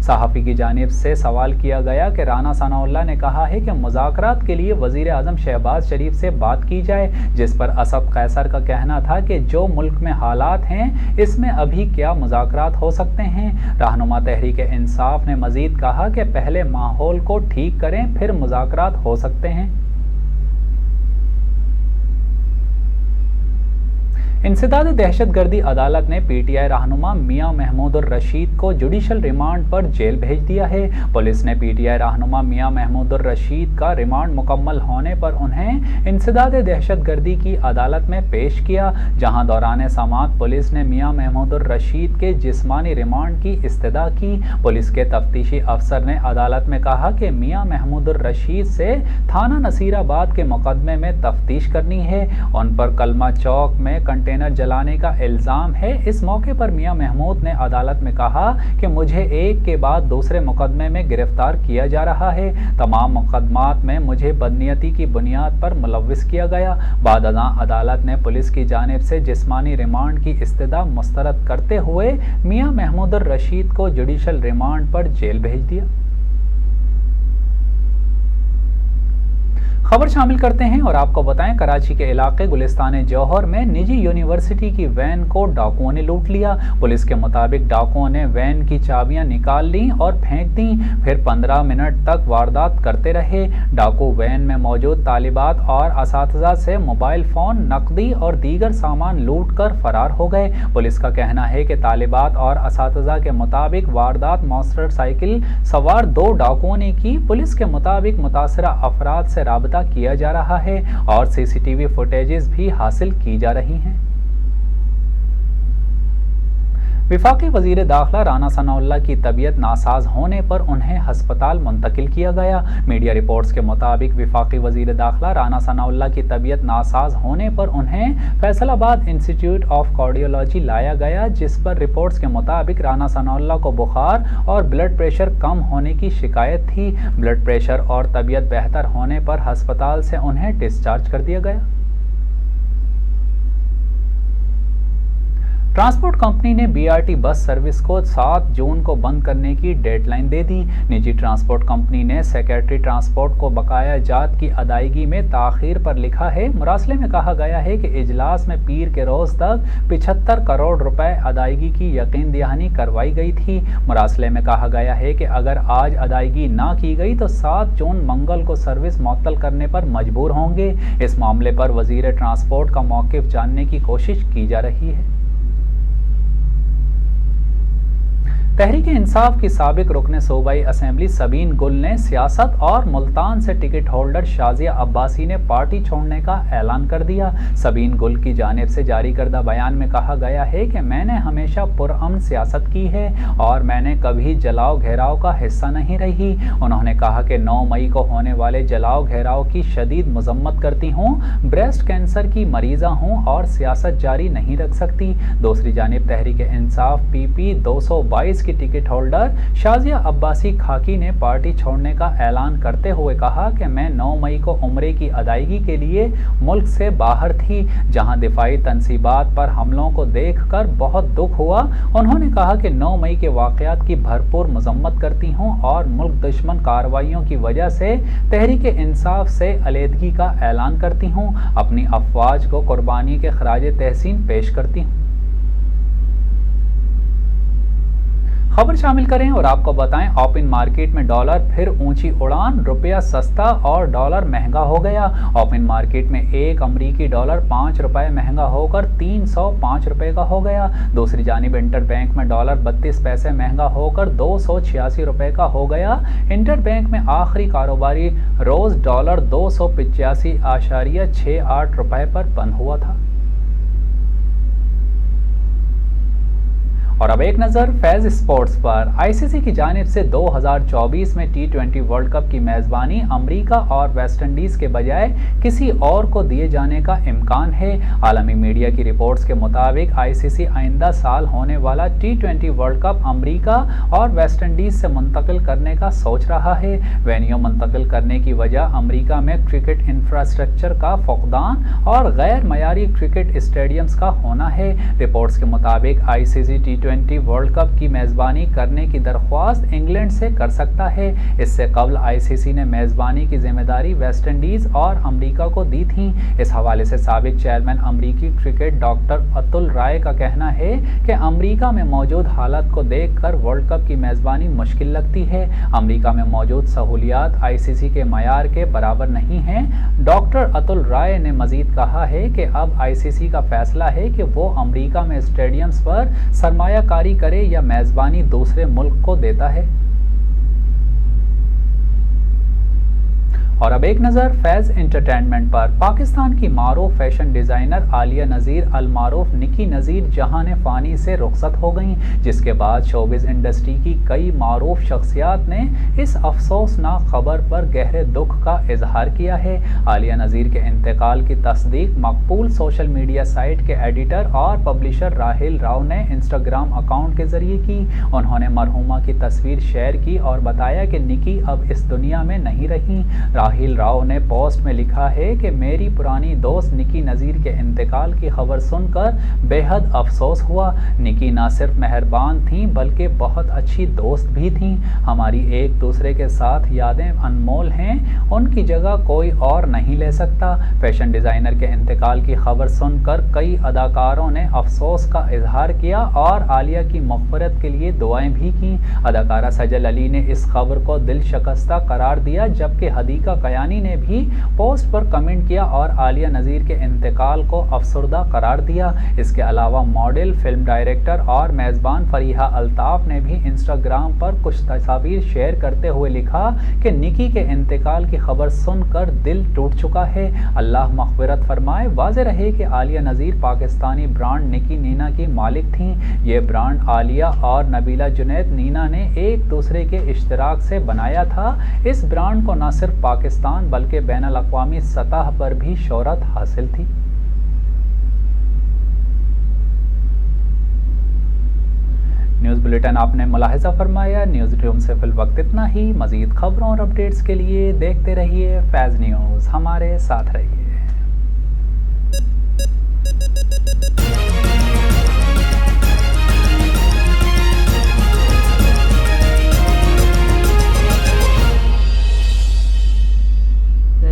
صحافی کی جانب سے سوال کیا گیا کہ رانا ثناء اللہ نے کہا ہے کہ مذاکرات کے لیے وزیر اعظم شہباز شریف سے بات کی جائے، جس پر اسد قیصر کا کہنا تھا کہ جو ملک میں حالات ہیں اس میں ابھی کیا مذاکرات ہو سکتے ہیں۔ رہنما تحریک انصاف نے مزید کہا کہ پہلے ماحول کو ٹھیک کریں پھر مذاکرات ہو سکتے ہیں۔ انسداد دہشت گردی عدالت نے پی ٹی آئی رہنما میاں محمود الرشید کو جوڈیشل ریمانڈ پر جیل بھیج دیا ہے۔ پولیس نے پی ٹی آئی رہنما میاں محمود الرشید کا ریمانڈ مکمل ہونے پر انہیں انسداد دہشت گردی کی عدالت میں پیش کیا، جہاں دوران سماعت پولیس نے میاں محمود الرشید کے جسمانی ریمانڈ کی استدعا کی۔ پولیس کے تفتیشی افسر نے عدالت میں کہا کہ میاں محمود الرشید سے تھانہ نصیر آباد کے مقدمے میں تفتیش کرنی ہے، ان پر کلمہ چوک میں کنٹینر جلانے کا الزام ہے۔ اس موقع پر میاں محمود نے عدالت میں کہا کہ مجھے ایک کے بعد دوسرے مقدمے میں گرفتار کیا جا رہا ہے، تمام مقدمات میں مجھے بدنیتی کی بنیاد پر ملوث کیا گیا۔ بعد ازاں عدالت نے پولیس کی جانب سے جسمانی ریمانڈ کی استدعا مسترد کرتے ہوئے میاں محمود الرشید کو جوڈیشل ریمانڈ پر جیل بھیج دیا۔ خبر شامل کرتے ہیں اور آپ کو بتائیں، کراچی کے علاقے گلستان جوہر میں نجی یونیورسٹی کی وین کو ڈاکوؤں نے لوٹ لیا۔ پولیس کے مطابق ڈاکوؤں نے وین کی چابیاں نکال لیں اور پھینک دیں، پھر 15 منٹ تک واردات کرتے رہے۔ ڈاکو وین میں موجود طالبات اور اساتذہ سے موبائل فون، نقدی اور دیگر سامان لوٹ کر فرار ہو گئے۔ پولیس کا کہنا ہے کہ طالبات اور اساتذہ کے مطابق واردات موٹر سائیکل سوار 2 ڈاکوؤں نے کی۔ پولیس کے مطابق متاثرہ افراد سے رابطہ کیا جا رہا ہے اور سی سی ٹی وی فوٹیجز بھی حاصل کی جا رہی ہیں۔ وفاقی وزیر داخلہ رانا ثناء اللہ کی طبیعت ناساز ہونے پر انہیں ہسپتال منتقل کیا گیا۔ میڈیا رپورٹس کے مطابق وفاقی وزیر داخلہ رانا ثناء اللہ کی طبیعت ناساز ہونے پر انہیں فیصل آباد انسٹی ٹیوٹ آف کارڈیولوجی لایا گیا، جس پر رپورٹس کے مطابق رانا ثناء اللہ کو بخار اور بلڈ پریشر کم ہونے کی شکایت تھی۔ بلڈ پریشر اور طبیعت بہتر ہونے پر ہسپتال سے انہیں ڈسچارج کر دیا گیا۔ ٹرانسپورٹ کمپنی نے B R T bus service کو 7 جون کو بند کرنے کی ڈیڈ لائن دے دی۔ نجی ٹرانسپورٹ کمپنی نے سیکریٹری ٹرانسپورٹ کو بقایا جات کی ادائیگی میں تاخیر پر لکھا ہے۔ مراسلے میں کہا گیا ہے کہ اجلاس میں پیر کے روز تک 75 کروڑ روپے ادائیگی کی یقین دہانی کروائی گئی تھی۔ مراسلے میں کہا گیا ہے کہ اگر آج ادائیگی نہ کی گئی تو 7 جون منگل کو سروس معطل کرنے پر مجبور ہوں گے۔ اس معاملے پر وزیر ٹرانسپورٹ کا موقف جاننے کی کوشش کی جا رہی ہے۔ تحریک انصاف کی سابق رکن صوبائی اسمبلی سبین گل نے سیاست اور ملتان سے ٹکٹ ہولڈر شازیہ عباسی نے پارٹی چھوڑنے کا اعلان کر دیا۔ سبین گل کی جانب سے جاری کردہ بیان میں کہا گیا ہے کہ میں نے ہمیشہ پرامن سیاست کی ہے اور میں نے کبھی جلاؤ گھیراؤ کا حصہ نہیں رہی۔ انہوں نے کہا کہ 9 مئی کو ہونے والے جلاؤ گھیراؤ کی شدید مذمت کرتی ہوں، بریسٹ کینسر کی مریضہ ہوں اور سیاست جاری نہیں رکھ سکتی۔ دوسری جانب تحریک انصاف پی پی 222 کی ٹکٹ ہولڈر شازیہ عباسی کھاکی نے پارٹی چھوڑنے کا اعلان کرتے ہوئے کہا کہ میں 9 مئی کو عمرے کی ادائیگی کے لیے ملک سے باہر تھی، جہاں دفاعی تنصیبات پر حملوں کو دیکھ کر بہت دکھ ہوا۔ انہوں نے کہا کہ 9 مئی کے واقعات کی بھرپور مذمت کرتی ہوں اور ملک دشمن کارروائیوں کی وجہ سے تحریک انصاف سے علیحدگی کا اعلان کرتی ہوں، اپنی افواج کو قربانی کے خراج تحسین پیش کرتی ہوں۔ خبر شامل کریں اور آپ کو بتائیں، اوپن مارکیٹ میں ڈالر پھر اونچی اڑان، روپیہ سستا اور ڈالر مہنگا ہو گیا۔ اوپن مارکیٹ میں ایک امریکی ڈالر 5 روپے مہنگا ہو کر 305 روپے کا ہو گیا۔ دوسری جانب انٹر بینک میں ڈالر 32 پیسے مہنگا ہو کر 286 روپے کا ہو گیا۔ انٹر بینک میں آخری کاروباری روز ڈالر 285.68 روپے پر بند ہوا تھا۔ اور اب ایک نظر فیض اسپورٹس پر۔ آئی سی سی کی جانب سے 2024 میں T20 ورلڈ کپ کی میزبانی امریکہ اور ویسٹ انڈیز کے بجائے کسی اور کو دیے جانے کا امکان ہے۔ عالمی میڈیا کی رپورٹس کے مطابق آئی سی سی آئندہ سال ہونے والا T20 ورلڈ کپ امریکہ اور ویسٹ انڈیز سے منتقل کرنے کا سوچ رہا ہے۔ وینیو منتقل کرنے کی وجہ امریکہ میں کرکٹ انفراسٹرکچر کا فقدان اور غیر معیاری کرکٹ اسٹیڈیمز کا ہونا ہے۔ رپورٹس کے مطابق آئی سی سی T20 T20 ورلڈ کپ کی میزبانی کرنے کی درخواست انگلینڈ سے کر سکتا ہے۔ اس سے قبل ICC نے میزبانی کی ذمہ داری ویسٹ انڈیز اور امریکہ کو دی تھی۔ اس حوالے سے سابق چیئرمین امریکی کرکٹ ڈاکٹر اتل رائے کا کہنا ہے کہ امریکہ میں موجود حالت کو دیکھ کر ورلڈ کپ کی میزبانی مشکل لگتی ہے۔ امریکہ میں موجود سہولیات ICC کے معیار کے برابر نہیں ہیں۔ ڈاکٹر اتل رائے نے مزید کہا ہے کہ اب ICC کا فیصلہ ہے کہ وہ امریکہ میں اسٹیڈیمز پر سرمایہ کاری کرے یا میزبانی دوسرے ملک کو دیتا ہے۔ اور اب ایک نظر فیض انٹرٹینمنٹ پر۔ پاکستان کی معروف فیشن ڈیزائنر عالیہ نذیر المعروف نکی نذیر جہان فانی سے رخصت ہو گئیں، جس کے بعد شوبز انڈسٹری کی کئی معروف شخصیات نے اس افسوسناک خبر پر گہرے دکھ کا اظہار کیا ہے۔ عالیہ نذیر کے انتقال کی تصدیق مقبول سوشل میڈیا سائٹ کے ایڈیٹر اور پبلشر راہیل راؤ نے انسٹاگرام اکاؤنٹ کے ذریعے کی۔ انہوں نے مرحومہ کی تصویر شیئر کی اور بتایا کہ نکی اب اس دنیا میں نہیں رہیں۔ راہیل راؤ نے پوسٹ میں لکھا ہے کہ میری پرانی دوست نکی نذیر کے انتقال کی خبر سن کر بے حد افسوس ہوا۔ نکی نہ صرف مہربان تھیں بلکہ بہت اچھی دوست بھی تھیں۔ ہماری ایک دوسرے کے ساتھ یادیں انمول ہیں، ان کی جگہ کوئی اور نہیں لے سکتا۔ فیشن ڈیزائنر کے انتقال کی خبر سن کر کئی اداکاروں نے افسوس کا اظہار کیا اور عالیہ کی مغفرت کے لیے دعائیں بھی کیں۔ اداکارہ سجل علی نے اس خبر کو دل شکستہ قرار دیا، جبکہ حدیقہ قیانی نے بھی پوسٹ پر کمنٹ کیا اور عالیہ نذیر کے انتقال کو افسردہ قرار دیا۔ اس کے علاوہ ماڈل، فلم ڈائریکٹر اور میزبان فریحہ الطاف نے بھی انسٹاگرام پر کچھ تصاویر شیئر کرتے ہوئے لکھا کہ نکی کے انتقال کی خبر سن کر دل ٹوٹ چکا ہے، اللہ مغفرت فرمائے۔ واضح رہے کہ عالیہ نذیر پاکستانی برانڈ نکی نینا کی مالک تھیں۔ یہ برانڈ عالیہ اور نبیلہ جنید نینا نے ایک دوسرے کے اشتراک سے بنایا تھا۔ اس برانڈ کو نہ صرف پاکستان بلکہ بین الاقوامی سطح پر بھی شہرت حاصل تھی۔ نیوز بلیٹن آپ نے ملاحظہ فرمایا۔ نیوز روم سے فی الوقت اتنا ہی۔ مزید خبروں اور اپڈیٹس کے لیے دیکھتے رہیے فیض نیوز، ہمارے ساتھ رہیے۔